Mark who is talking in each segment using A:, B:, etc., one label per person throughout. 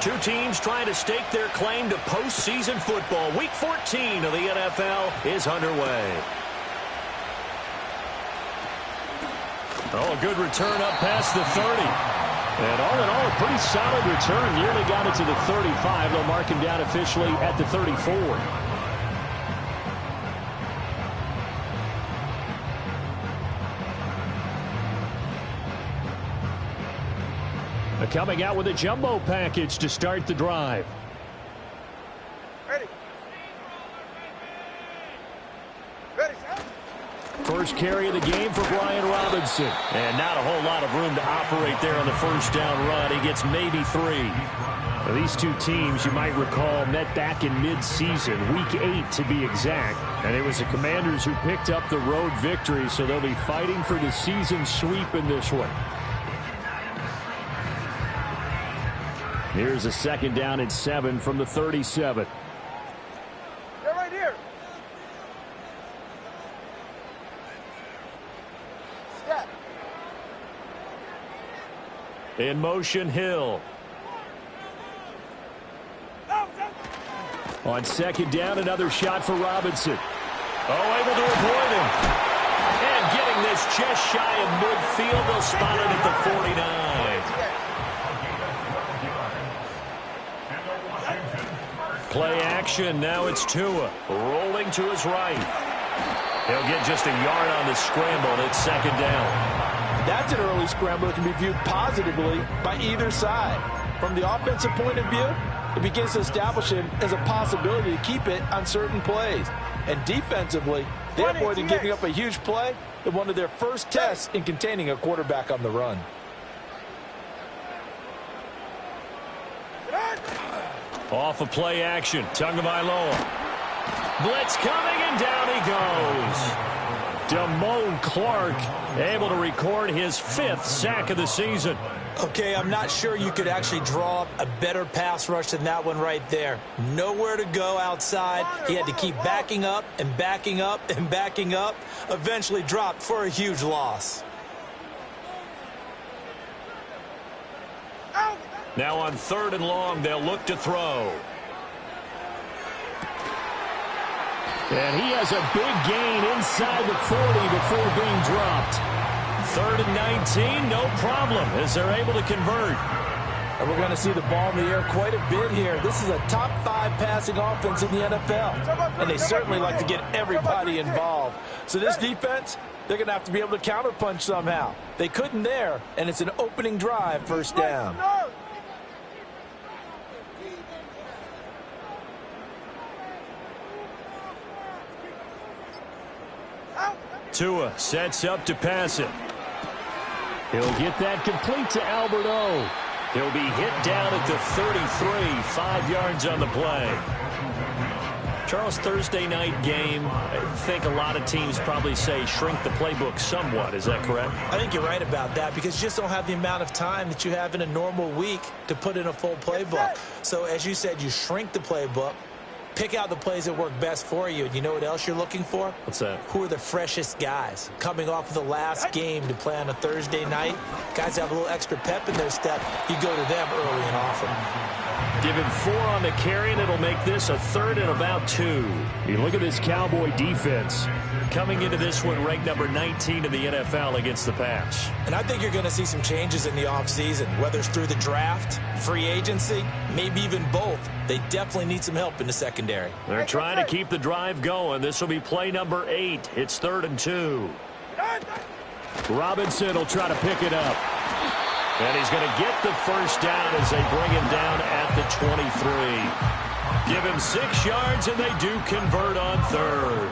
A: Two teams trying to stake their claim to postseason football. Week 14 of the NFL is underway. Oh, a good return up past the 30. And all in all, a pretty solid return. Nearly got it to the 35. They'll mark him down officially at the 34. Coming out with a jumbo package to start the drive.
B: Ready.
A: First carry of the game for Brian Robinson. And not a whole lot of room to operate there on the first down run. He gets maybe 3. Now, these two teams, you might recall, met back in mid-season, Week 8 to be exact. And it was the Commanders who picked up the road victory, so they'll be fighting for the season sweep in this one. Here's a second down and 7 from the 37.
B: They're right here. Step.
A: In motion, Hill. On second down, another shot for Robinson. Oh, able to avoid him. And getting this just shy of midfield. They'll spot it at the 49. Play action. Now it's Tua. Rolling to his right. He'll get just a yard on the scramble. It's second down.
C: That's an early scramble that can be viewed positively by either side. From the offensive point of view, it begins to establish him as a possibility to keep it on certain plays. And defensively, they avoided giving up a huge play in one of their first tests in containing a quarterback on the run.
A: Off of play action. Tagovailoa. Blitz coming, and down he goes. Damone Clark able to record his 5th sack of the season.
D: Okay, I'm not sure you could actually draw up a better pass rush than that one right there. Nowhere to go outside. He had to keep backing up and backing up and backing up. Eventually dropped for a huge loss.
A: Now on 3rd and long, they'll look to throw. And he has a big gain inside the 40 before being dropped. 3rd and 19, no problem, as they're able to convert.
C: And we're going to see the ball in the air quite a bit here. This is a top 5 passing offense in the NFL. And they certainly like to get everybody involved. So this defense, they're going to have to be able to counterpunch somehow. They couldn't there, and it's an opening drive, first down.
A: Tua sets up to pass it. He'll get that complete to Albert O. He'll be hit down at the 33, 5 yards on the play. Charles, Thursday night game, I think a lot of teams probably say shrink the playbook somewhat. Is that correct?
D: I think you're right about that because you just don't have the amount of time that you have in a normal week to put in a full playbook. So as you said, you shrink the playbook. Pick out the plays that work best for you. And you know what else you're looking for?
A: What's that?
D: Who are the freshest guys? Coming off of the last game to play on a Thursday night, guys have a little extra pep in their step. You go to them early and often.
A: Give him 4 on the carry, and it'll make this a 3rd and about 2. You look at this Cowboy defense. Coming into this one, ranked number 19 in the NFL against the pass.
D: And I think you're going to see some changes in the offseason, whether it's through the draft, free agency, maybe even both. They definitely need some help in the secondary.
A: They're trying to keep the drive going. This will be play number 8. It's 3rd and 2. Robinson will try to pick it up. And he's going to get the first down as they bring him down at the 23. Give him 6 yards, and they do convert on 3rd.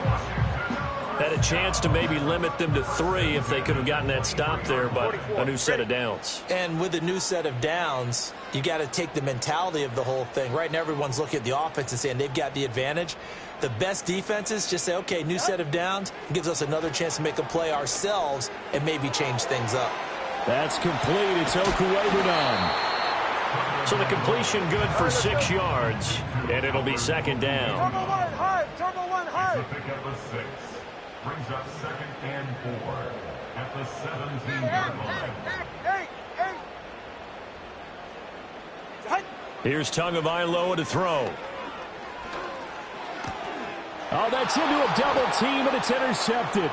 A: Had a chance to maybe limit them to 3 if they could have gotten that stop there, but a new set of downs.
D: And with a new set of downs, you got to take the mentality of the whole thing. Right now, everyone's looking at the offense and saying they've got the advantage. The best defenses just say, okay, new set of downs, gives us another chance to make a play ourselves and maybe change things up.
A: That's complete. It's Okuegbunam. So the completion good for 6 yards, and it'll be second down.
B: Turbo one hard. Turbo one hard.
E: Pick up a 6. Brings up 2nd and 4 at the 17-yard line.
B: Hey.
A: Here's Tagovailoa to throw. Oh, that's into a double team, and it's intercepted.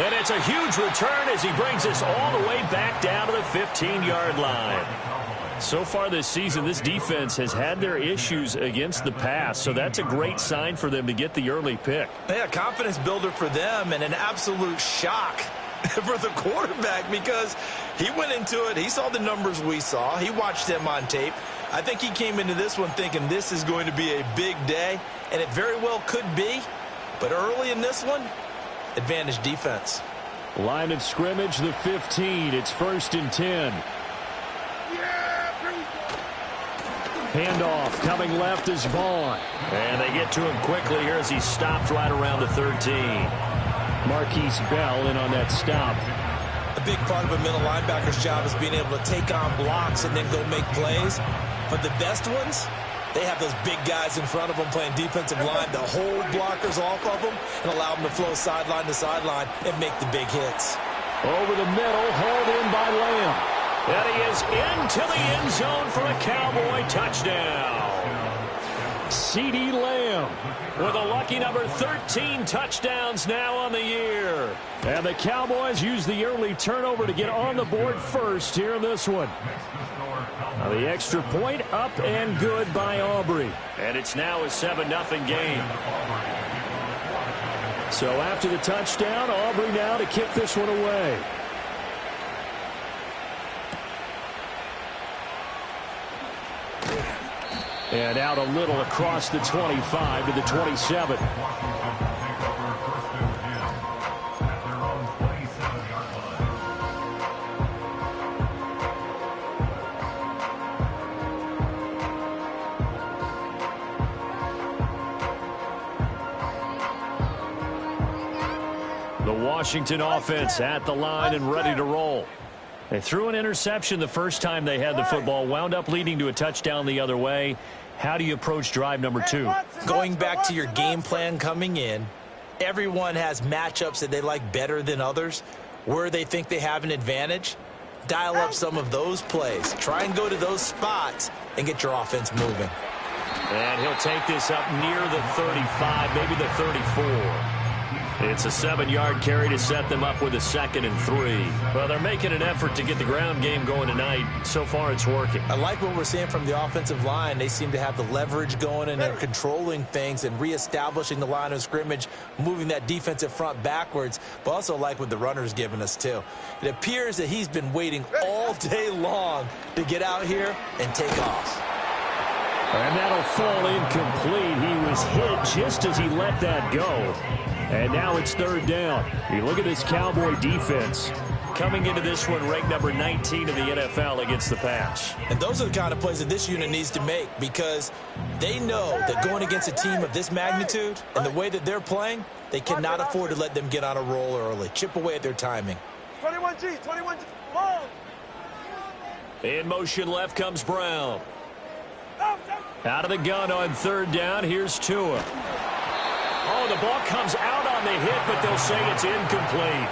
A: And it's a huge return as he brings us all the way back down to the 15-yard line. So far this season, this defense has had their issues against the pass, so that's a great sign for them to get the early pick.
D: Yeah, confidence builder for them and an absolute shock for the quarterback because he went into it. He saw the numbers we saw. He watched them on tape. I think he came into this one thinking this is going to be a big day, and it very well could be. But early in this one, advantage defense.
A: Line of scrimmage, the 15. It's 1st and 10. Handoff coming left is Vaughn. And they get to him quickly here as he stopped right around the 13. Marquise Bell in on that stop.
D: A big part of a middle linebacker's job is being able to take on blocks and then go make plays. But the best ones, they have those big guys in front of them playing defensive line to hold blockers off of them and allow them to flow sideline to sideline and make the big hits.
A: Over the middle, hauled in by Lamb. And he is into the end zone for a Cowboy touchdown. CeeDee Lamb with a lucky number 13 touchdowns now on the year. And the Cowboys use the early turnover to get on the board first here in this one. Now the extra point up and good by Aubrey. And it's now a 7-0 game. So after the touchdown, Aubrey now to kick this one away. And out a little across the 25 to the 27. The Washington offense at the line and ready to roll. They threw an interception the first time they had the football, wound up leading to a touchdown the other way. How do you approach drive number 2?
D: Going back to your game plan coming in, everyone has matchups that they like better than others. Where they think they have an advantage, dial up some of those plays. Try and go to those spots and get your offense moving.
A: And he'll take this up near the 35, maybe the 34. It's a 7-yard carry to set them up with a 2nd and 3. Well, they're making an effort to get the ground game going tonight. So far, it's working.
D: I like what we're seeing from the offensive line. They seem to have the leverage going, and they're controlling things and reestablishing the line of scrimmage, moving that defensive front backwards, but also like what the runner's giving us, too. It appears that he's been waiting all day long to get out here and take off.
A: And that'll fall incomplete. He was hit just as he let that go. And now it's 3rd down. You look at this Cowboy defense coming into this one ranked number 19 in the NFL against the pass.
D: And those are the kind of plays that this unit needs to make because they know that going against a team of this magnitude and the way that they're playing, they cannot afford to let them get on a roll early. Chip away at their timing.
B: 21G, long.
A: In motion left comes Brown. Out of the gun on 3rd down. Here's Tua. Oh, the ball comes out on the hit, but they'll say it's incomplete.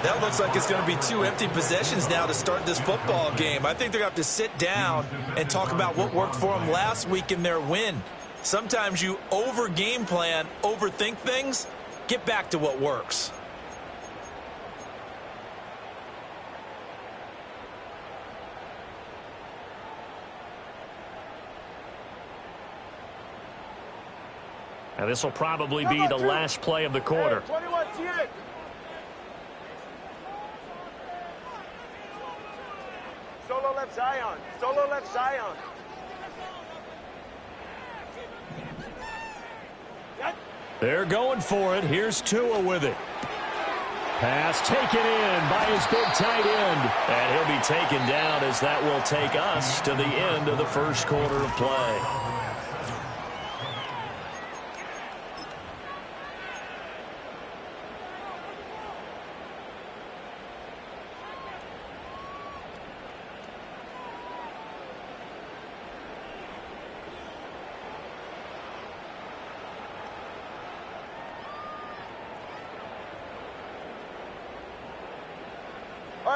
D: That looks like it's going to be 2 empty possessions now to start this football game. I think they're going to have to sit down and talk about what worked for them last week in their win. Sometimes you over-game plan, overthink things. Get back to what works.
A: Now this will probably be the last play of the quarter.
B: 21 T8. Solo left Zion. Solo left Zion.
A: They're going for it. Here's Tua with it. Pass taken in by his big tight end. And he'll be taken down as that will take us to the end of the first quarter of play.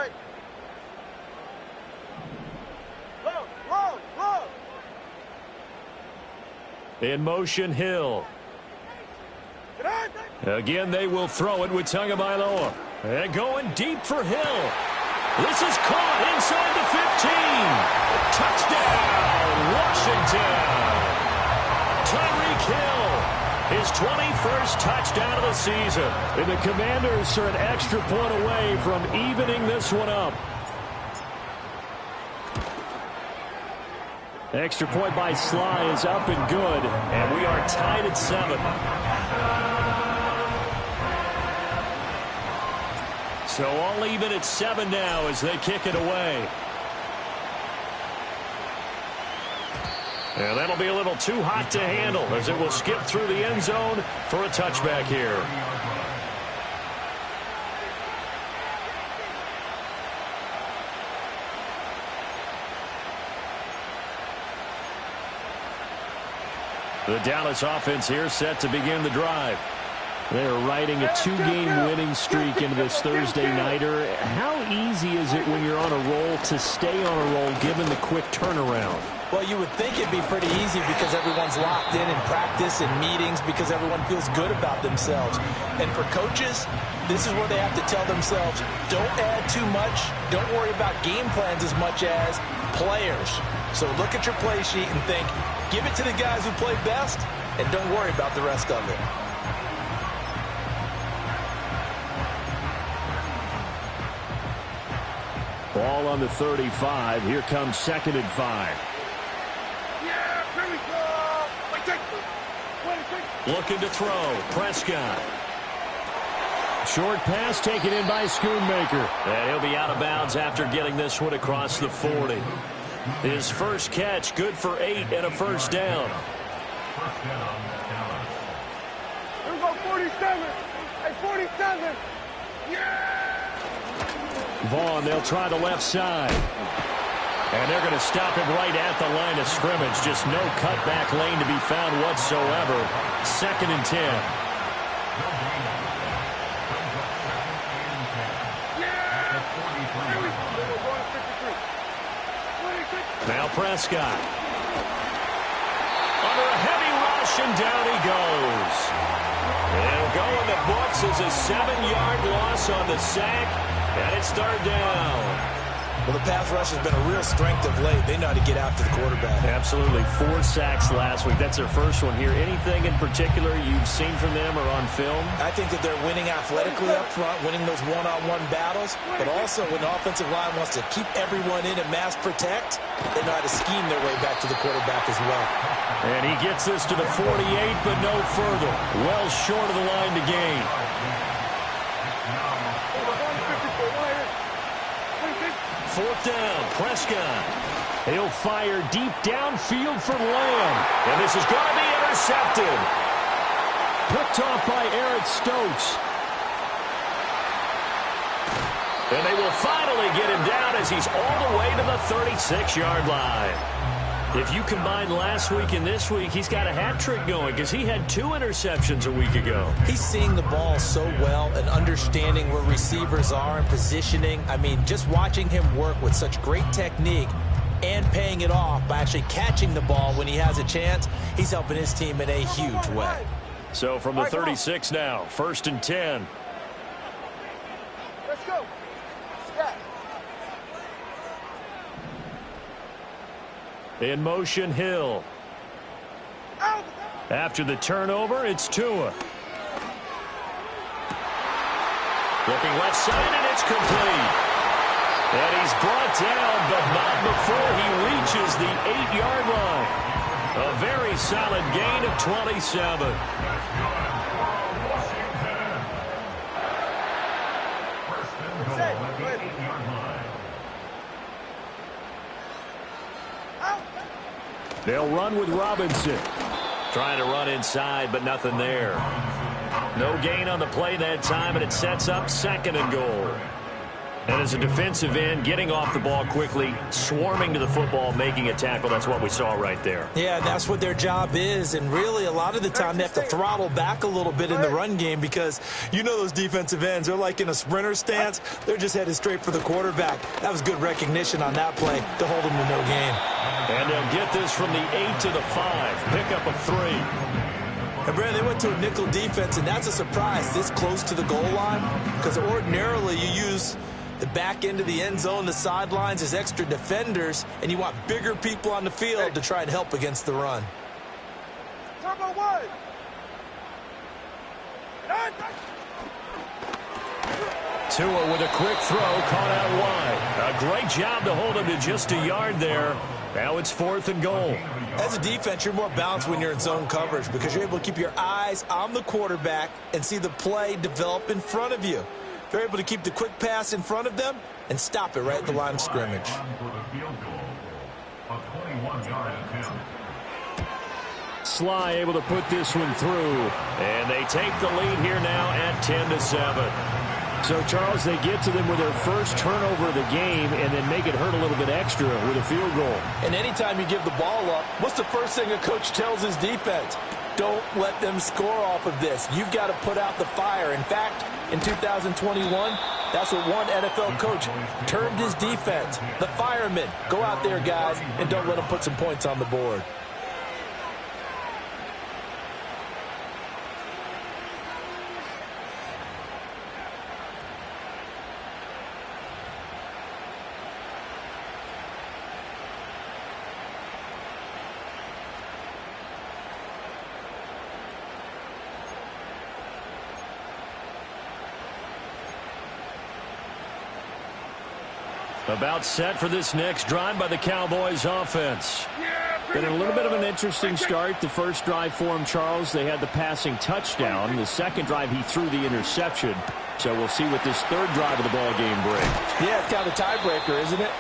B: right. Low.
A: In motion, Hill. Again, they will throw it with Tagovailoa. And going deep for Hill. This is caught inside the 15. Touchdown, Washington. Tyreek Hill, his 21st touchdown of the season. And the Commanders are an extra point away from evening this one up. Extra point by Sly is up and good, and we are tied at 7. So all even at 7 now as they kick it away. And that'll be a little too hot to handle as it will skip through the end zone for a touchback here. The Dallas offense here set to begin the drive. They're riding a 2-game winning streak into this Thursday nighter. How easy is it when you're on a roll to stay on a roll given the quick turnaround?
D: Well, you would think it'd be pretty easy because everyone's locked in practice and meetings because everyone feels good about themselves. And for coaches, this is where they have to tell themselves, don't add too much. Don't worry about game plans as much as players. So look at your play sheet and think, give it to the guys who play best, and don't worry about the rest of it.
A: Ball on the 35. Here comes 2nd and 5.
B: Yeah, here we go.
A: Looking to throw. Prescott. Short pass taken in by Schoonmaker. And he'll be out of bounds after getting this one across the 40. His first catch, good for 8 and a first down.
B: Here we go, 47. Hey, 47. Yeah!
A: Vaughn, they'll try the left side. And they're going to stop him right at the line of scrimmage. Just no cutback lane to be found whatsoever. 2nd and 10. Now Prescott. Under a heavy rush, and down he goes. It'll go in the books as a 7-yard loss on the sack, and it's 3rd down.
D: Well, the pass rush has been a real strength of late. They know how to get after the quarterback.
A: Absolutely. 4 sacks last week. That's their first one here. Anything in particular you've seen from them or on film?
D: I think that they're winning athletically up front, winning those one-on-one battles, but also when the offensive line wants to keep everyone in and mass protect, they know how to scheme their way back to the quarterback as well.
A: And he gets this to the 48, but no further. Well short of the line to gain. Fourth down, Prescott. He'll fire deep downfield for Lamb. And this is going to be intercepted. Picked off by Eric Stokes. And they will finally get him down as he's all the way to the 36-yard line. If you combine last week and this week, he's got a hat trick going because he had 2 interceptions a week ago.
D: He's seeing the ball so well and understanding where receivers are and positioning. I mean, just watching him work with such great technique and paying it off by actually catching the ball when he has a chance, he's helping his team in a huge way.
A: So from the 36 now, 1st and 10.
B: Let's go. Yeah.
A: In motion, Hill. After the turnover, it's Tua. Looking left side, and it's complete. And he's brought down, but not before he reaches the 8-yard line. A very solid gain of 27. They'll run with Robinson. Trying to run inside, but nothing there. No gain on the play that time, and it sets up 2nd and goal. And as a defensive end, getting off the ball quickly, swarming to the football, making a tackle, that's what we saw right there.
D: Yeah, that's what their job is. And really, a lot of the time, they have to throttle back a little bit in the run game because you know those defensive ends, they're like in a sprinter stance. They're just headed straight for the quarterback. That was good recognition on that play to hold them to no gain.
A: And they'll get this from the 8 to the 5. Pick up a 3.
D: And, Brad, they went to a nickel defense, and that's a surprise this close to the goal line because ordinarily you use the back end of the end zone, the sidelines as extra defenders, and you want bigger people on the field to try and help against the run.
B: Turbo 1.
A: Tua with a quick throw, caught out wide. A great job to hold him to just a yard there. Now it's 4th and goal.
D: As a defense, you're more balanced when you're in zone coverage because you're able to keep your eyes on the quarterback and see the play develop in front of you. They're able to keep the quick pass in front of them and stop it right at the line of scrimmage.
A: Sly able to put this one through. And they take the lead here now at 10-7. So, Charles, they get to them with their first turnover of the game and then make it hurt a little bit extra with a field goal.
C: And anytime you give the ball up, what's the first thing a coach tells his defense? Don't let them score off of this. You've got to put out the fire. In fact, in 2021, that's what one NFL coach termed his defense. The firemen. Go out there, guys, and don't let them put some points on the board.
A: About set for this next drive by the Cowboys offense. Been a little bit of an interesting start. The first drive for him, Charles, they had the passing touchdown. The second drive, he threw the interception. So we'll see what this third drive of the ball game brings.
C: Yeah, it's kind of a tiebreaker, isn't it?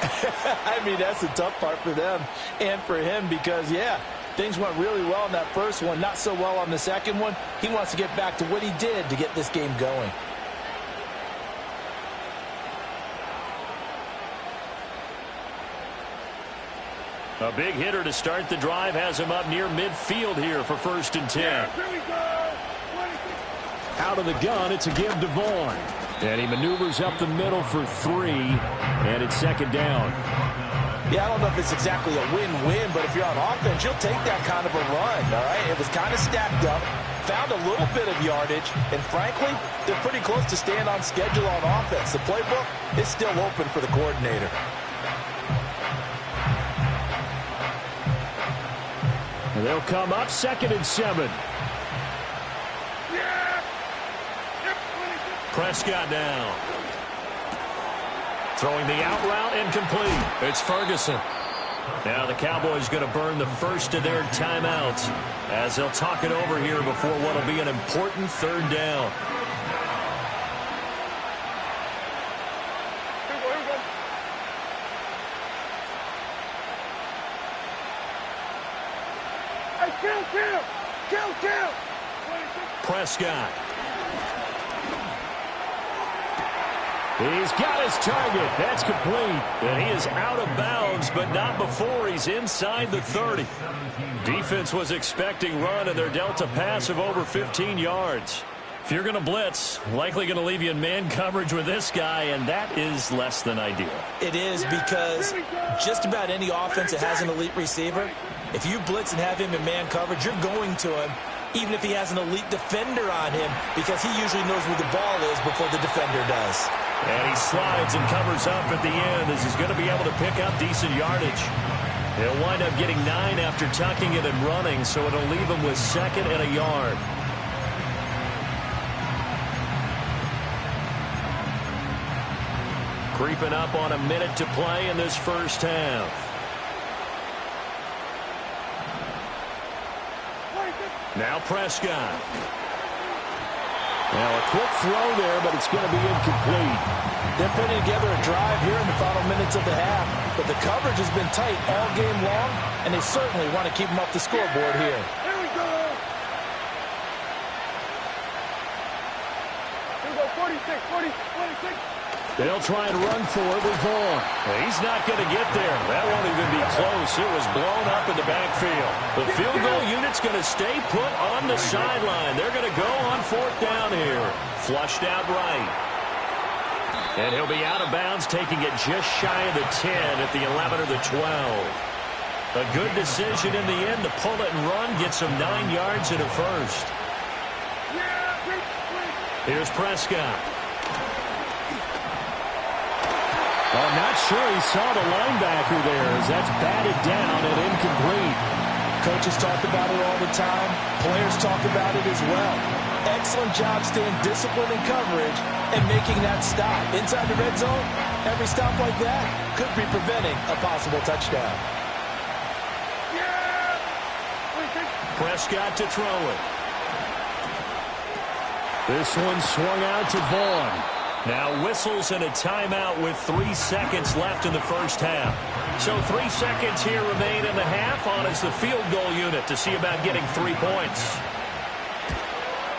C: I mean, that's the tough part for them and for him because, yeah, things went really well in that first one, not so well on the second one. He wants to get back to what he did to get this game going.
A: A big hitter to start the drive has him up near midfield here for 1st and 10. Out of the gun, it's a give to Vaughn. And he maneuvers up the middle for 3, and it's 2nd down.
C: Yeah, I don't know if it's exactly a win-win, but if you're on offense, you'll take that kind of a run, all right? It was kind of stacked up, found a little bit of yardage, and frankly, they're pretty close to staying on schedule on offense. The playbook is still open for the coordinator.
A: And they'll come up 2nd and 7. Prescott down. Throwing the out route incomplete. It's Ferguson. Now the Cowboys going to burn the first of their timeouts as they'll talk it over here before what will be an important 3rd down.
B: Kill.
A: Prescott. He's got his target. That's complete. And he is out of bounds, but not before he's inside the 30. Defense was expecting run, and they're dealt a pass of over 15 yards. If you're going to blitz, likely going to leave you in man coverage with this guy, and that is less than ideal.
D: It is because just about any offense that has an elite receiver, if you blitz and have him in man coverage, you're going to him, even if he has an elite defender on him, because he usually knows where the ball is before the defender does.
A: And he slides and covers up at the end as he's going to be able to pick up decent yardage. He'll wind up getting 9 after tucking it and running, so it'll leave him with 2nd and a yard. Creeping up on a minute to play in this first half. Now Prescott. Now a quick throw there, but it's going to be incomplete.
C: They're putting together a drive here in the final minutes of the half, but the coverage has been tight all game long, and they certainly want to keep them off the scoreboard here.
B: Here we go. Here we go, 46.
A: They'll try and run for it with Vaughn. He's not going to get there. That won't even be close. It was blown up in the backfield. The field goal unit's going to stay put on the sideline. They're going to go on 4th down here. Flushed out right. And he'll be out of bounds, taking it just shy of the 10 at the 11 or the 12. A good decision in the end to pull it and run, get some 9 yards and a first. Here's Prescott.
F: Well, I'm not sure he saw the linebacker there as that's batted down and incomplete.
C: Coaches talk about it all the time. Players talk about it as well. Excellent job staying disciplined in coverage and making that stop. Inside the red zone, every stop like that could be preventing a possible touchdown.
A: Prescott to throw it.
F: This one swung out to Vaughn.
A: Now whistles and a timeout with 3 seconds left in the first half. So 3 seconds here remain in the half on as the field goal unit to see about getting 3 points.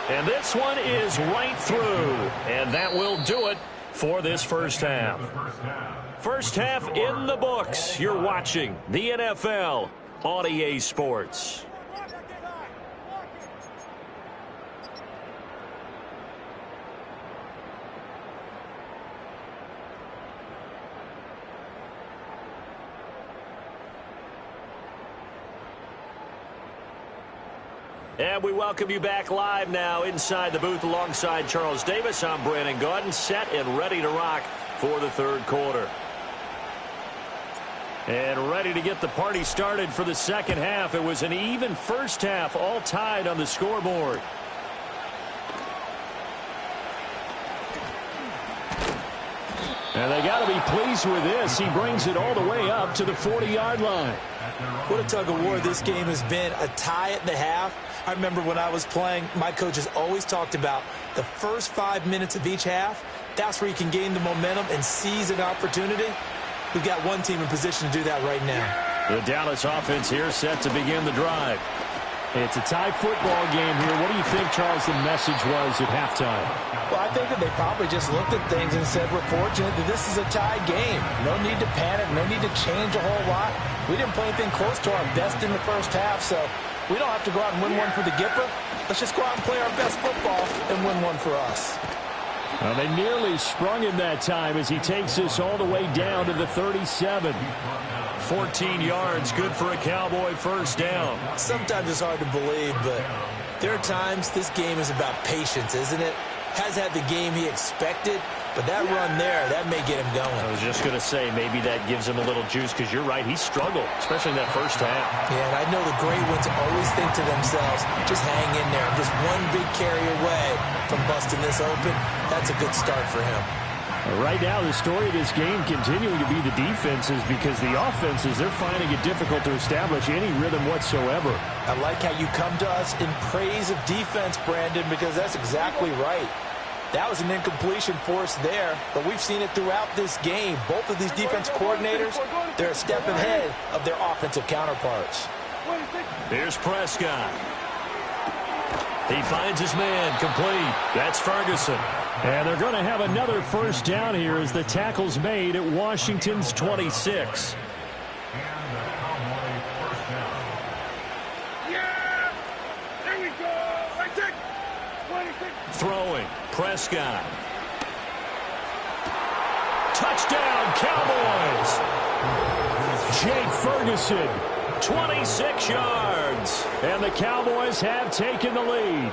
A: And this one is right through. And that will do it for this first half. First half in the books. You're watching the NFL on EA Sports. And we welcome you back live now inside the booth alongside Charles Davis. I'm Brandon Gaudin, set and ready to rock for the third quarter. And ready to get the party started for the second half. It was an even first half, all tied on the scoreboard.
F: And they got to be pleased with this. He brings it all the way up to the 40-yard line.
D: What a tug of war this game has been. A tie at the half. I remember when I was playing, my coaches always talked about the first 5 minutes of each half. That's where you can gain the momentum and seize an opportunity. We've got one team in position to do that right now.
A: The Dallas offense here set to begin the drive.
F: It's a tie football game here. What do you think, Charles, the message was at halftime?
C: Well, I think that they probably just looked at things and said, we're fortunate that this is a tie game. No need to panic. No need to change a whole lot. We didn't play anything close to our best in the first half, so we don't have to go out and win one for the Gipper. Let's just go out and play our best football and win one for us.
F: Well, they nearly sprung him that time as he takes this all the way down to the 37.
A: 14 yards, good for a Cowboy first down.
D: Sometimes it's hard to believe, but there are times this game is about patience, isn't it? Has had the game he expected, but that run there, that may get him going.
A: I was just going to say, maybe that gives him a little juice, because you're right, he struggled, especially in that first half.
D: Yeah, and I know the great ones always think to themselves, just hang in there. Just one big carry away from busting this open. That's a good start for him.
F: Right now, the story of this game continuing to be the defenses, because the offenses, they're finding it difficult to establish any rhythm whatsoever.
C: I like how you come to us in praise of defense, Brandon, because that's exactly right. That was an incompletion for us there, but we've seen it throughout this game. Both of these defense coordinators, they're a step ahead of their offensive counterparts.
A: Here's Prescott. He finds his man, complete. That's Ferguson.
F: And they're going to have another first down here as the tackle's made at Washington's 26.
B: There we go. Right there. 26.
A: Throwing. Prescott. Touchdown, Cowboys.
F: Jake Ferguson.
A: 26 yards.
F: And the Cowboys have taken the lead.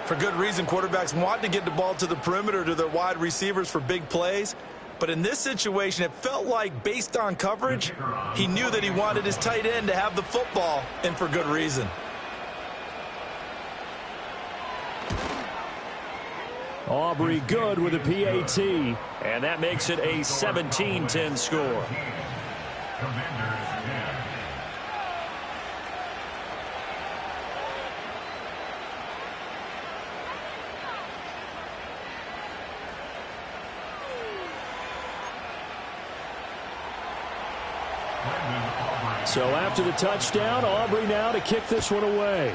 C: For good reason, quarterbacks want to get the ball to the perimeter to their wide receivers for big plays. But in this situation, it felt like, based on coverage, he knew that he wanted his tight end to have the football, and for good reason.
F: Aubrey good with a PAT.
A: And that makes it a 17-10 score.
F: So after the touchdown, Aubrey now to kick this one away.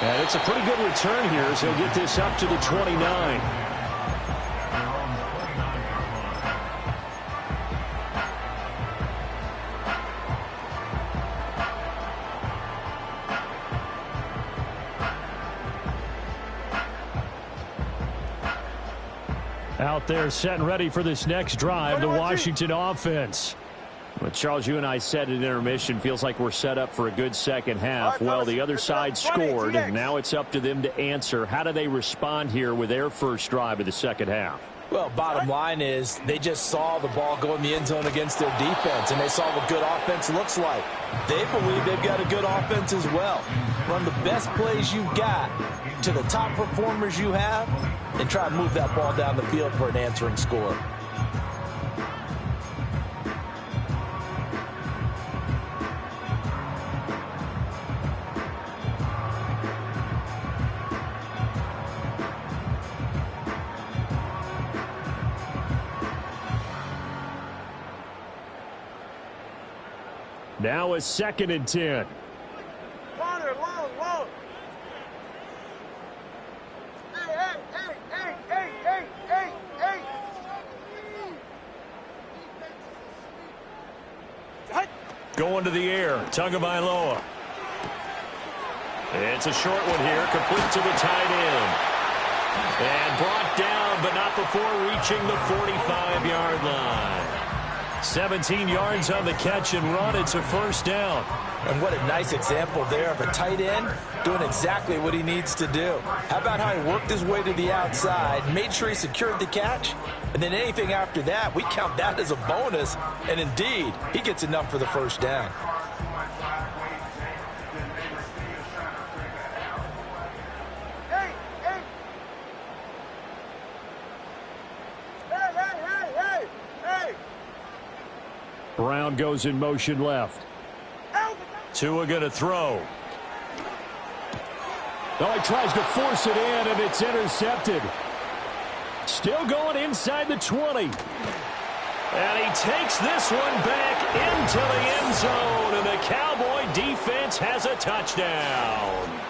A: And it's a pretty good return here as he'll get this up to the 29. Out there set and ready for this next drive, the Washington offense. But Charles, you and I said at intermission, feels like we're set up for a good second half. Well, the other side scored, and now it's up to them to answer. How do they respond here with their first drive of the second half?
D: Well, bottom line is they just saw the ball go in the end zone against their defense, and they saw what good offense looks like. They believe they've got a good offense as well. Run the best plays you've got to the top performers you have, and try to move that ball down the field for an answering score.
A: Now a 2nd and 10.
B: Corner, long. Hey.
A: Going to the air, Tagovailoa. It's a short one here, complete to the tight end. And brought down, but not before reaching the 45-yard line. 17 yards on the catch and run. It's a first down.
D: And what a nice example there of a tight end doing exactly what he needs to do. How about how he worked his way to the outside, made sure he secured the catch, and then anything after that, we count that as a bonus. And indeed, he gets enough for the first down.
A: Brown goes in motion left. Tua going to throw. Oh, he tries to force it in, and it's intercepted. Still going inside the 20. And he takes this one back into the end zone, and the Cowboy defense has a touchdown.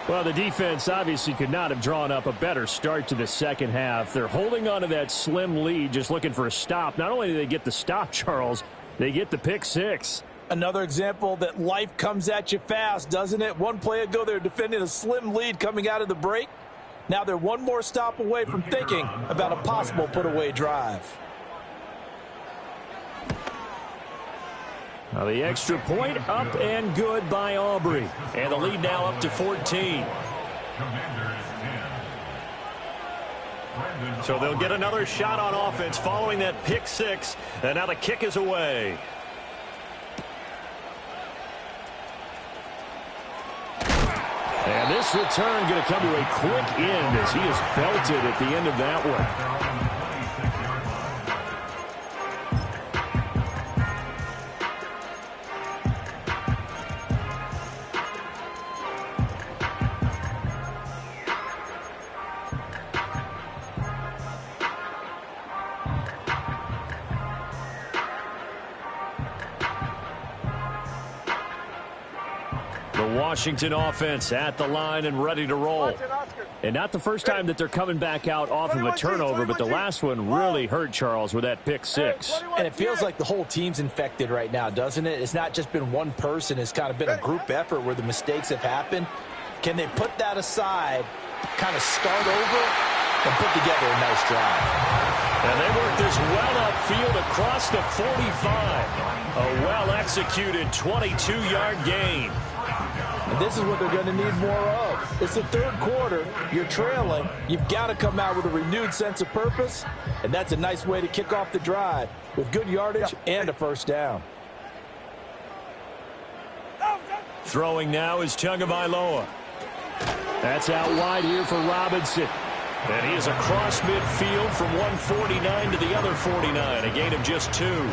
A: Well, the defense obviously could not have drawn up a better start to the second half. They're holding on to that slim lead, just looking for a stop. Not only do they get the stop, Charles, they get the pick six.
D: Another example that life comes at you fast, doesn't it? One play ago, they're defending a slim lead coming out of the break. Now they're one more stop away from thinking about a possible put-away drive.
A: Now the extra point up and good by Aubrey. And the lead now up to 14. So they'll get another shot on offense following that pick six. And now the kick is away. And this return going to come to a quick end as he is belted at the end of that one. Washington offense at the line and ready to roll. And not the first time that they're coming back out off of a turnover, but the last one really hurt Charles with that pick six.
D: And it feels like the whole team's infected right now, doesn't it? It's not just been one person. It's kind of been a group effort where the mistakes have happened. Can they put that aside, kind of start over, and put together a nice drive?
A: And they work this well upfield across the 45. A well-executed 22-yard gain.
D: And this is what they're going to need more of. It's the third quarter. You're trailing. You've got to come out with a renewed sense of purpose, and that's a nice way to kick off the drive with good yardage and a first down.
A: Throwing now is Tagovailoa. That's out wide here for Robinson. And he is across midfield from 149 to the other 49, a gain of just 2.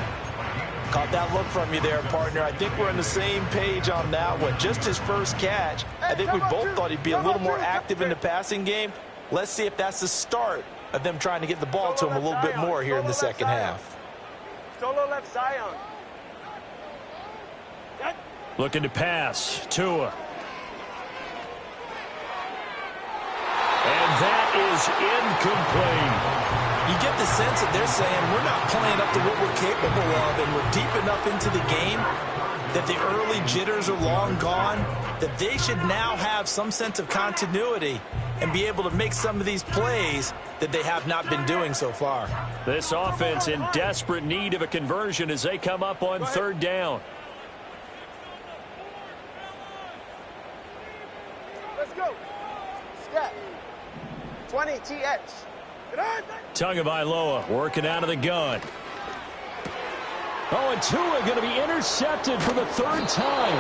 D: Caught that look from you there, partner. I think we're on the same page on that one. Just his first catch. I think we both thought he'd be a little more active in the passing game. Let's see if that's the start of them trying to get the ball to him a little bit more here in the second half.
B: Solo left Zion.
A: Looking to pass. Tua. is incomplete.
D: You get the sense that they're saying we're not playing up to what we're capable of, and we're deep enough into the game that the early jitters are long gone, that they should now have some sense of continuity and be able to make some of these plays that they have not been doing so far.
A: This offense in desperate need of a conversion as they come up on third down.
B: Let's go. Step. 20 TH.
A: Tagovailoa working out of the gun. Oh, and Tua going to be intercepted for the third time.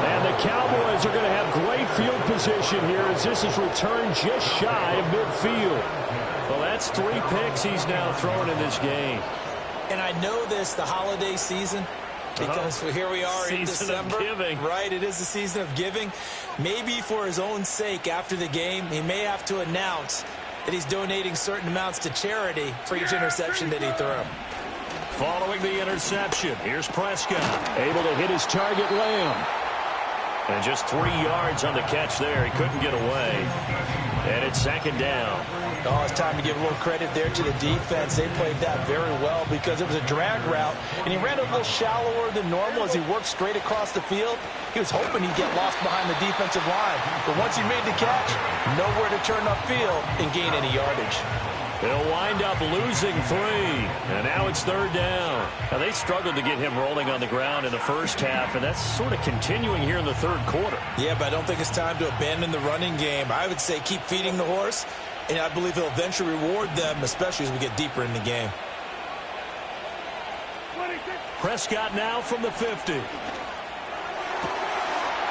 A: And the Cowboys are going to have great field position here as this is returned just shy of midfield. Well, that's 3 picks he's now throwing in this game.
D: And I know this, the holiday season, because here we are in December. Right, it is the season of giving. Maybe for his own sake after the game, he may have to announce that he's donating certain amounts to charity for each interception that he threw.
A: Following the interception, here's Prescott. Able to hit his target, Lamb. And just 3 yards on the catch there. He couldn't get away. And it's second down.
D: Oh, it's time to give a little credit there to the defense. They played that very well because it was a drag route, and he ran a little shallower than normal as he worked straight across the field. He was hoping he'd get lost behind the defensive line. But once he made the catch, nowhere to turn upfield and gain any yardage.
A: They'll wind up losing 3, and now it's third down. Now, they struggled to get him rolling on the ground in the first half, and that's sort of continuing here in the third quarter.
D: Yeah, but I don't think it's time to abandon the running game. I would say keep feeding the horse, and I believe he'll eventually reward them, especially as we get deeper in the game.
A: Prescott now from the 50.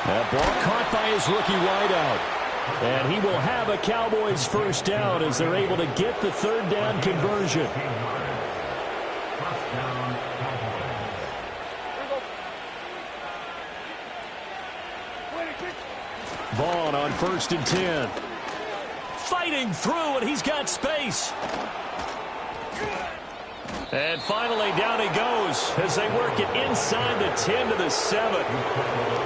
A: That ball caught by his rookie wideout. And he will have a Cowboys first down as they're able to get the third down conversion. Vaughn on 1st and 10. Fighting through, and he's got space. And finally, down he goes as they work it inside the 10 to the 7.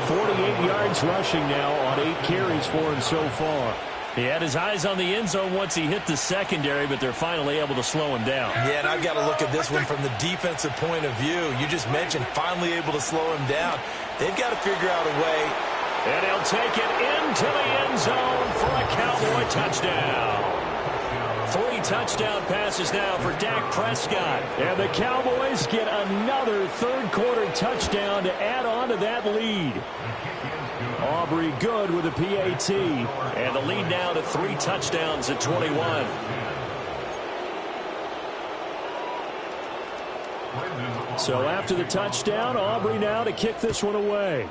A: 48 yards rushing now on 8 carries for him so far. He had his eyes on the end zone once he hit the secondary, but they're finally able to slow him down.
D: Yeah, and I've got to look at this one from the defensive point of view. You just mentioned finally able to slow him down. They've got to figure out a way.
A: And he'll take it into the end zone for a Cowboy touchdown. 3 touchdown passes now for Dak Prescott. And the Cowboys get another third-quarter touchdown to add on to that lead. Aubrey good with a PAT. And the lead now to 3 touchdowns at 21. So after the touchdown, Aubrey now to kick this one away.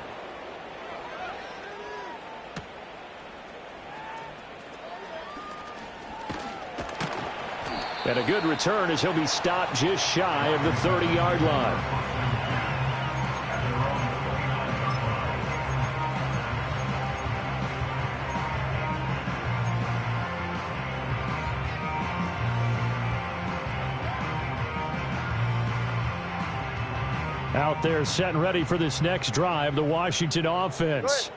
A: And a good return as he'll be stopped just shy of the 30-yard line. Out there set and ready for this next drive, the Washington offense.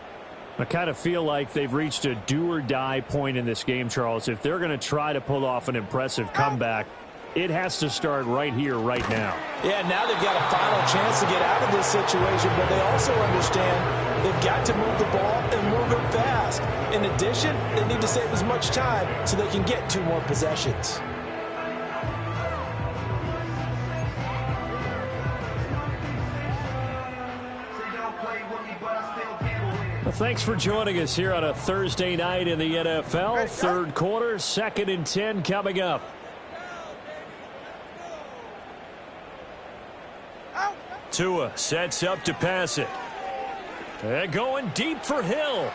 A: I kind of feel like they've reached a do-or-die point in this game, Charles. If they're going to try to pull off an impressive comeback, it has to start right here, right now.
D: Yeah, now they've got a final chance to get out of this situation, but they also understand they've got to move the ball and move it fast. In addition, they need to save as much time so they can get 2 more possessions.
A: Well, thanks for joining us here on a Thursday night in the NFL. Third quarter, 2nd and 10 coming up. Tua sets up to pass it. And going deep for Hill.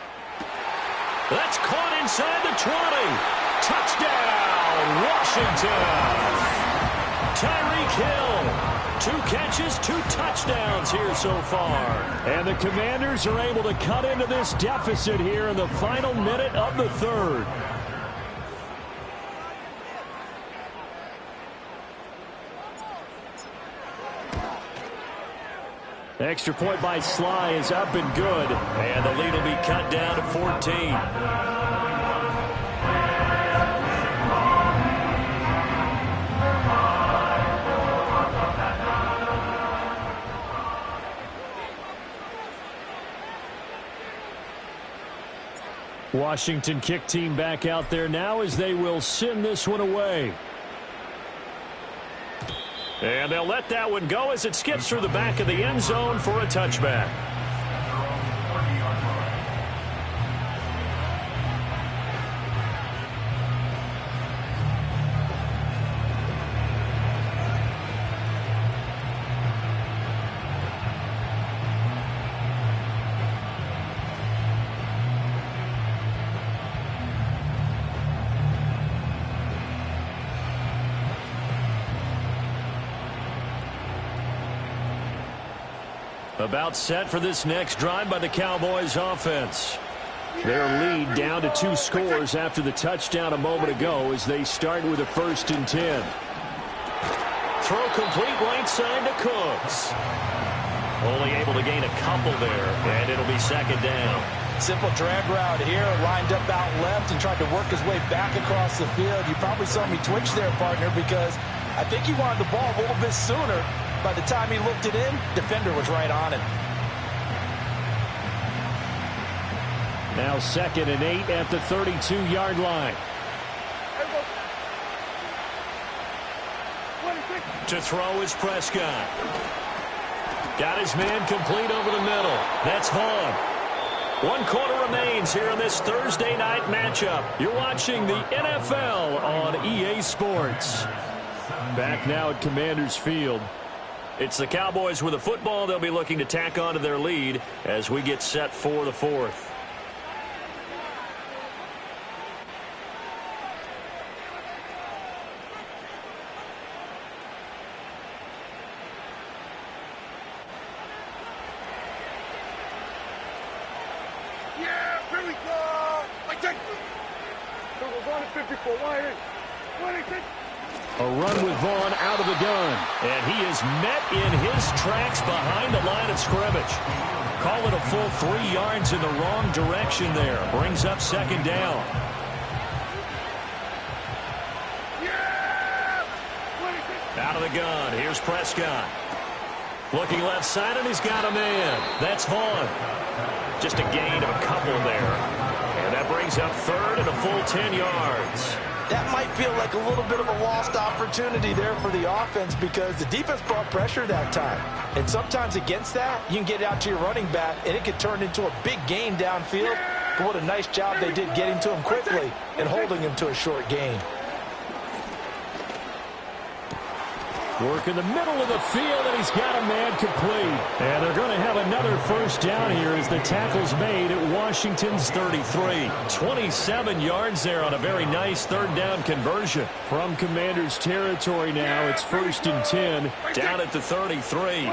A: That's caught inside the 20. Touchdown, Washington. Tyreek Hill. 2 catches, 2 touchdowns here so far. And the Commanders are able to cut into this deficit here in the final minute of the third. Extra point by Sly is up and good. And the lead will be cut down to 14. Washington kick team back out there now as they will send this one away. And they'll let that one go as it skips through the back of the end zone for a touchback. About set for this next drive by the Cowboys offense. Their lead down to 2 scores after the touchdown a moment ago as they start with a 1st and 10. Throw complete right side to Cooks. Only able to gain a couple there, and it'll be 2nd down.
D: Simple drag route here, lined up out left and tried to work his way back across the field. You probably saw me twitch there, partner, because I think he wanted the ball a little bit sooner. By the time he looked it in, defender was right on him.
A: Now 2nd and 8 at the 32-yard line. To throw is Prescott. Got his man complete over the middle. That's Vaughn. 1 quarter remains here in this Thursday night matchup. You're watching the NFL on EA Sports. Back now at Commanders Field. It's the Cowboys with the football. They'll be looking to tack onto their lead as we get set for the 4th.
B: Yeah, here we go. I take it. So we're going to 54. Why? 26.
A: A run with Vaughn out of the gun. And he is met in his tracks behind the line of scrimmage. Call it a full 3 yards in the wrong direction there. Brings up 2nd down.
B: Yeah!
A: Out of the gun. Here's Prescott. Looking left side, and he's got a man. That's Vaughn. Just a gain of a couple there. And that brings up 3rd and a full 10 yards.
D: That might feel like a little bit of a lost opportunity there for the offense because the defense brought pressure that time. And sometimes against that, you can get it out to your running back, and it could turn into a big gain downfield. But what a nice job they did getting to him quickly and holding him to a short gain.
A: Work in the middle of the field, and he's got a man complete. And they're going to have another 1st down here as the tackle's made at Washington's 33. 27 yards there on a very nice 3rd down conversion. From Commanders territory now, it's 1st and 10. Down at the 33.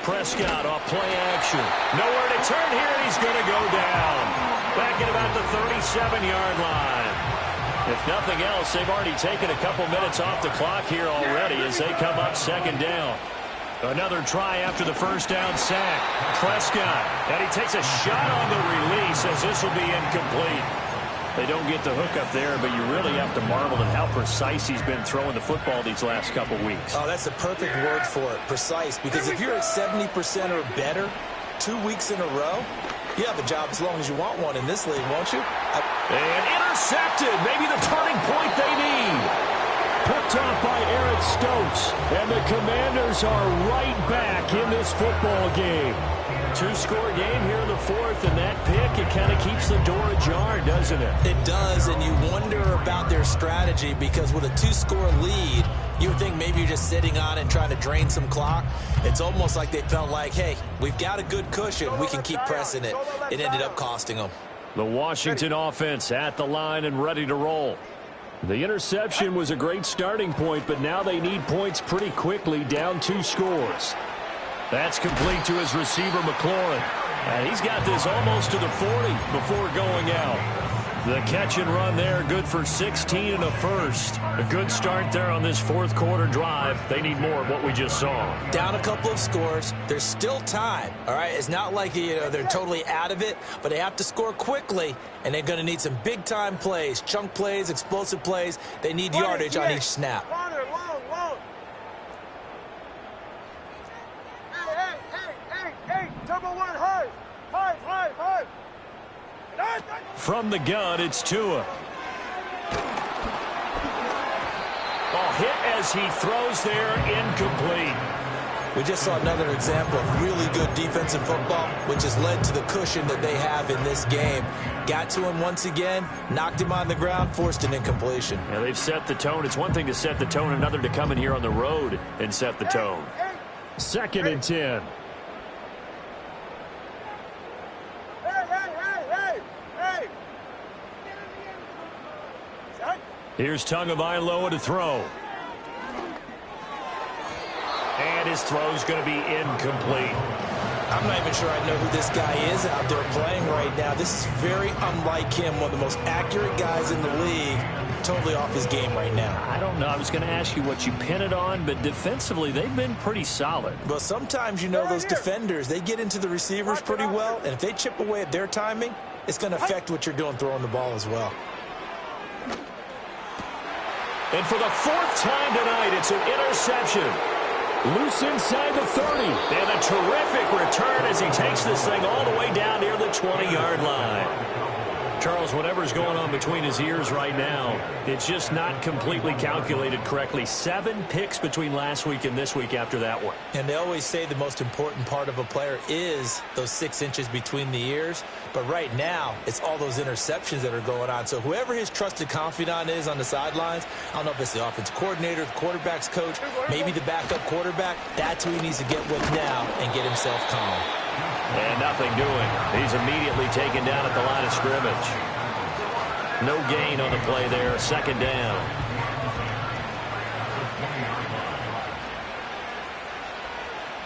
A: Prescott off play action. Nowhere to turn here, and he's going to go down. Back at about the 37-yard line. If nothing else, they've already taken a couple minutes off the clock here already as they come up 2nd down. Another try after the 1st down sack. Prescott, and he takes a shot on the release as this will be incomplete. They don't get the hook up there, but you really have to marvel at how precise he's been throwing the football these last couple weeks.
D: Oh, that's the perfect word for it, precise, because if you're at 70% or better 2 weeks in a row, you have a job as long as you want one in this league, won't you?
A: And intercepted. Maybe the turning point they need. Picked off by Eric Stokes. And the Commanders are right back in this football game. 2-score game here in the 4th, and that pick, it kind of keeps the door ajar, doesn't it?
D: It does, and you wonder about their strategy because with a 2-score lead, you would think maybe you're just sitting on it and trying to drain some clock. It's almost like they felt like, hey, we've got a good cushion. We can keep pressing it. It ended up costing them.
A: The Washington offense at the line and ready to roll. The interception was a great starting point, but now they need points pretty quickly, down 2 scores. That's complete to his receiver, McLaurin. And he's got this almost to the 40 before going out. The catch and run there, good for 16 and a first. A good start there on this 4th quarter drive. They need more of what we just saw.
D: Down a couple of scores. There's still time, all right? It's not like they're totally out of it, but they have to score quickly, and they're going to need some big-time plays, chunk plays, explosive plays. They need yardage on each snap.
B: Long. Hey, turbo 1, high.
A: From the gun, it's Tua. Ball hit as he throws there, incomplete.
D: We just saw another example of really good defensive football, which has led to the cushion that they have in this game. Got to him once again, knocked him on the ground, forced an incompletion.
A: Yeah, they've set the tone. It's one thing to set the tone, another to come in here on the road and set the tone. 2nd and 10. Here's Tagovailoa to throw. And his throw's going to be incomplete.
D: I'm not even sure I know who this guy is out there playing right now. This is very unlike him, one of the most accurate guys in the league. Totally off his game right now.
A: I don't know. I was going to ask you what you pin it on, but defensively, they've been pretty solid.
D: Well, sometimes, you know, those defenders, they get into the receivers pretty well, and if they chip away at their timing, it's going to affect what you're doing throwing the ball as well.
A: And for the 4th time tonight, it's an interception. Loose inside the 30. And a terrific return as he takes this thing all the way down near the 20-yard line. Charles, whatever's going on between his ears right now, it's just not completely calculated correctly. 7 picks between last week and this week after that one.
D: And they always say the most important part of a player is those 6 inches between the ears. But right now, it's all those interceptions that are going on. So whoever his trusted confidant is on the sidelines, I don't know if it's the offensive coordinator, the quarterback's coach, maybe the backup quarterback, that's who he needs to get with now and get himself calm.
A: And nothing doing. He's immediately taken down at the line of scrimmage. No gain on the play there. 2nd down.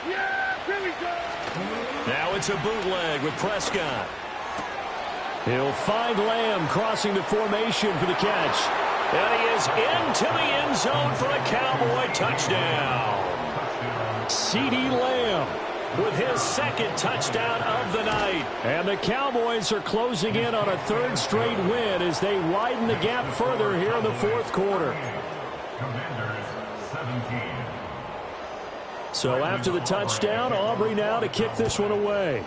B: Yeah, here we go.
A: Now it's a bootleg with Prescott. He'll find Lamb crossing the formation for the catch. And he is into the end zone for a Cowboy touchdown. CeeDee Lamb with his 2nd touchdown of the night. And the Cowboys are closing in on a 3rd straight win as they widen the gap further here in the 4th quarter.
E: Commanders 17.
A: So after the touchdown, Aubrey now to kick this one away.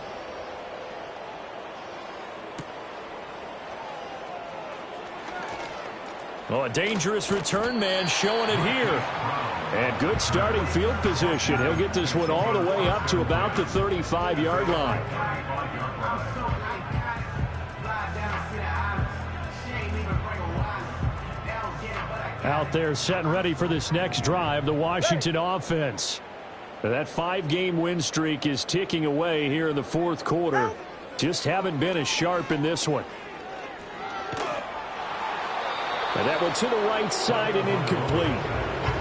A: Oh, a dangerous return man showing it here. And good starting field position. He'll get this one all the way up to about the 35-yard line. Out there set and ready for this next drive, the Washington offense. That 5-game win streak is ticking away here in the 4th quarter. Just haven't been as sharp in this one. And that one to the right side and incomplete.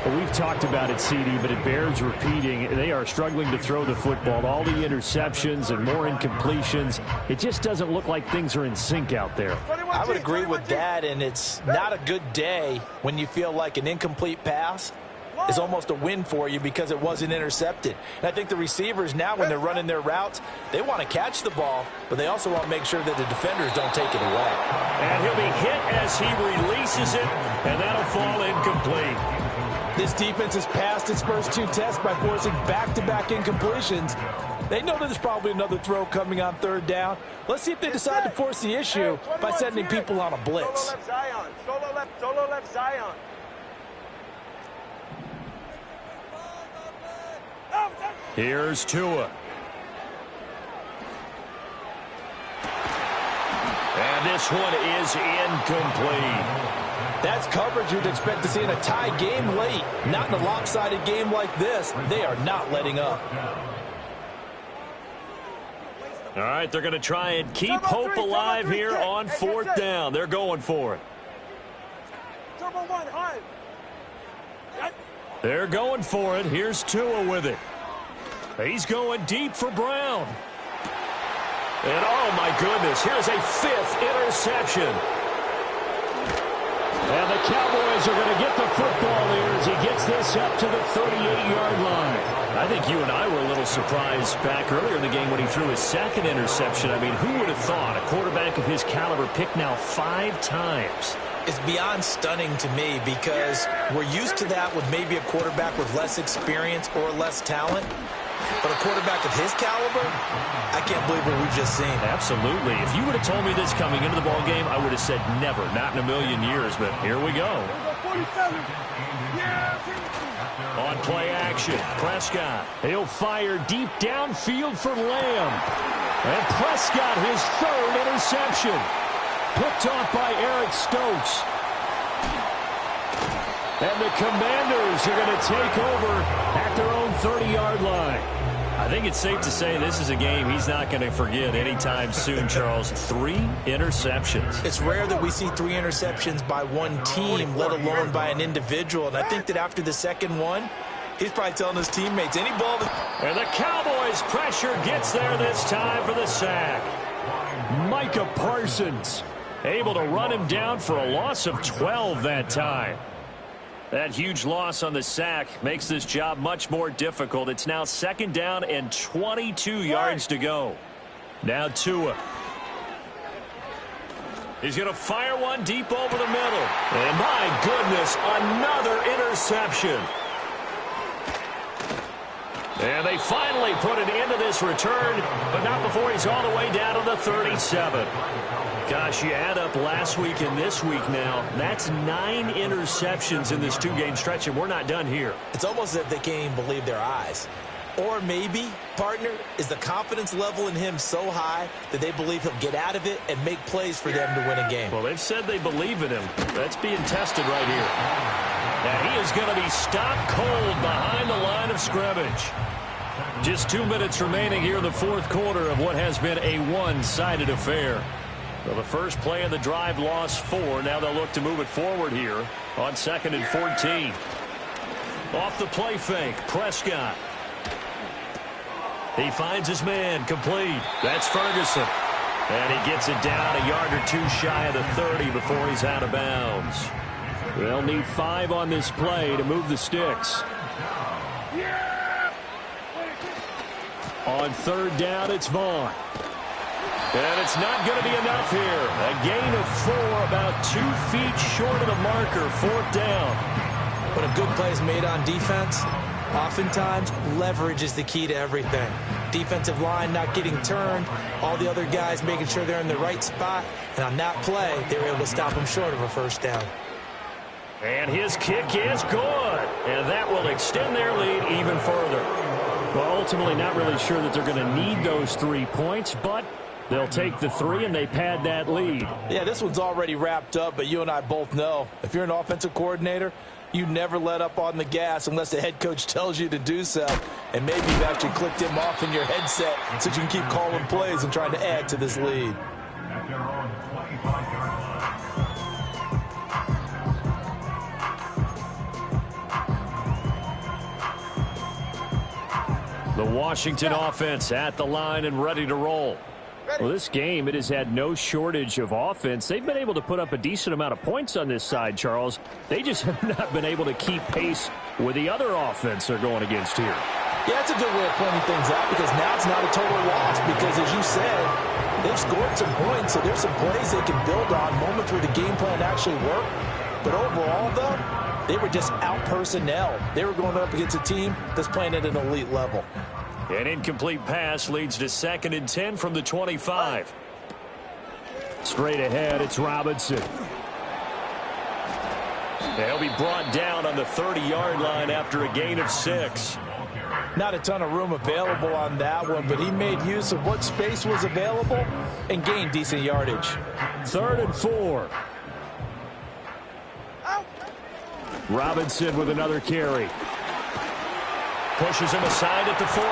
A: Well, we've talked about it, CD, but it bears repeating. They are struggling to throw the football. All the interceptions and more incompletions. It just doesn't look like things are in sync out there.
D: I would agree with that, and it's not a good day when you feel like an incomplete pass is almost a win for you because it wasn't intercepted. And I think the receivers now, when they're running their routes, they want to catch the ball, but they also want to make sure that the defenders don't take it away.
A: And he'll be hit as he releases it, and that'll fall incomplete.
D: This defense has passed its first 2 tests by forcing back-to-back incompletions. They know there's probably another throw coming on 3rd down. Let's see if they decide to force the issue by sending people on a blitz.
B: Solo left Zion. Solo left Zion.
A: Here's Tua. And this one is incomplete.
D: That's coverage you'd expect to see in a tie game late. Not in a lopsided game like this. They are not letting up.
A: All right, they're going to try and keep hope alive here on 4th down. They're going for it.
B: Turbo 1, high.
A: They're going for it. Here's Tua with it. He's going deep for Brown. And oh my goodness, here's a 5th interception. And the Cowboys are going to get the football here as he gets this up to the 38-yard line. I think you and I were a little surprised back earlier in the game when he threw his 2nd interception. I mean, who would have thought a quarterback of his caliber picked now 5 times?
D: It's beyond stunning to me because we're used to that with maybe a quarterback with less experience or less talent. But a quarterback of his caliber, I can't believe what we've just seen.
A: Absolutely. If you would have told me this coming into the ball game, I would have said never, not in a million years. But here we go. On play action, Prescott. He'll fire deep downfield for Lamb. And Prescott, his third interception. Picked off by Eric Stokes. And the Commanders are going to take over at their own 30-yard line. I think it's safe to say this is a game he's not going to forget anytime soon, Charles. 3 interceptions.
D: It's rare that we see 3 interceptions by one team, let alone by an individual. And I think that after the second one, he's probably telling his teammates, any ball that...
A: And the Cowboys' pressure gets there this time for the sack. Micah Parsons able to run him down for a loss of 12 that time. That huge loss on the sack makes this job much more difficult. It's now 2nd down and 22 yards to go. Now Tua. He's going to fire one deep over the middle. And my goodness, another interception. And they finally put an end to this return, but not before he's all the way down to the 37. Gosh, you add up last week and this week now, that's 9 interceptions in this 2-game stretch, and we're not done here.
D: It's almost as if they can't even believe their eyes. Or maybe, partner, is the confidence level in him so high that they believe he'll get out of it and make plays for them to win a game.
A: Well, they've said they believe in him. That's being tested right here. And he is going to be stopped cold behind the line of scrimmage. Just 2 minutes remaining here in the 4th quarter of what has been a one-sided affair. Well, the first play of the drive lost 4. Now they'll look to move it forward here on 2nd and 14. Off the play fake, Prescott. He finds his man, complete. That's Ferguson. And he gets it down a yard or 2 shy of the 30 before he's out of bounds. They'll need 5 on this play to move the sticks. On 3rd down, it's Vaughn. And it's not going to be enough here. A gain of 4, about 2 feet short of the marker, 4th down.
D: When a good play is made on defense, oftentimes leverage is the key to everything. Defensive line not getting turned, all the other guys making sure they're in the right spot, and on that play, they were able to stop him short of a 1st down.
A: And his kick is good, and that will extend their lead even further. Well, ultimately not really sure that they're going to need those 3 points, but they'll take the 3 and they pad that lead.
C: Yeah, this one's already wrapped up, but you and I both know if you're an offensive coordinator, you never let up on the gas unless the head coach tells you to do so. And maybe you've actually clicked him off in your headset so you can keep calling plays and trying to add to this lead.
E: At their own 25-yard line.
A: The Washington offense at the line and ready to roll. Well, this game, it has had no shortage of offense. They've been able to put up a decent amount of points on this side, Charles. They just have not been able to keep pace with the other offense they're going against here.
C: Yeah, that's a good way of pointing things out because now it's not a total loss because, as you said, they've scored some points, so there's some plays they can build on, moments where the game plan actually worked. But overall, though, they were just out-personnel. They were going up against a team that's playing at an elite level.
A: An incomplete pass leads to 2nd and 10 from the 25. Straight ahead, it's Robinson. He'll be brought down on the 30-yard line after a gain of 6.
C: Not a ton of room available on that one, but he made use of what space was available and gained decent yardage.
A: 3rd and 4. Robinson with another carry. Pushes him aside at the 45.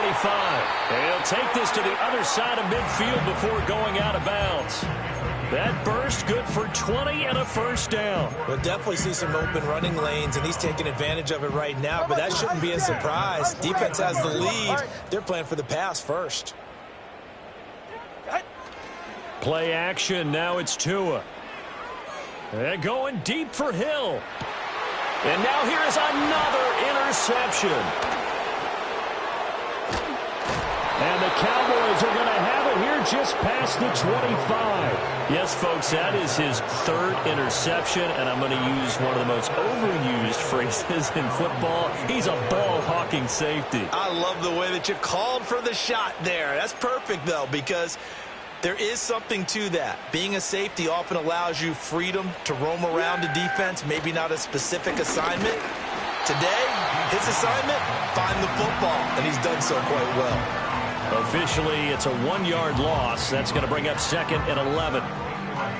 A: And he'll take this to the other side of midfield before going out of bounds. That burst good for 20 and a 1st down.
D: We'll definitely see some open running lanes, and he's taking advantage of it right now, but that shouldn't be a surprise. Defense has the lead. They're playing for the pass first.
A: Play action. Now it's Tua. And going deep for Hill. And now here is another interception. And the Cowboys are going to have
F: it here just past the 25.
A: Yes, folks, that is his third interception, and I'm going to use one of the most overused phrases in football. He's a ball-hawking safety.
D: I love the way that you called for the shot there. That's perfect, though, because there is something to that. Being a safety often allows you freedom to roam around a defense, maybe not a specific assignment. Today, his assignment, find the football, and he's done so quite well.
A: Officially, it's a 1-yard loss. That's going to bring up 2nd and 11.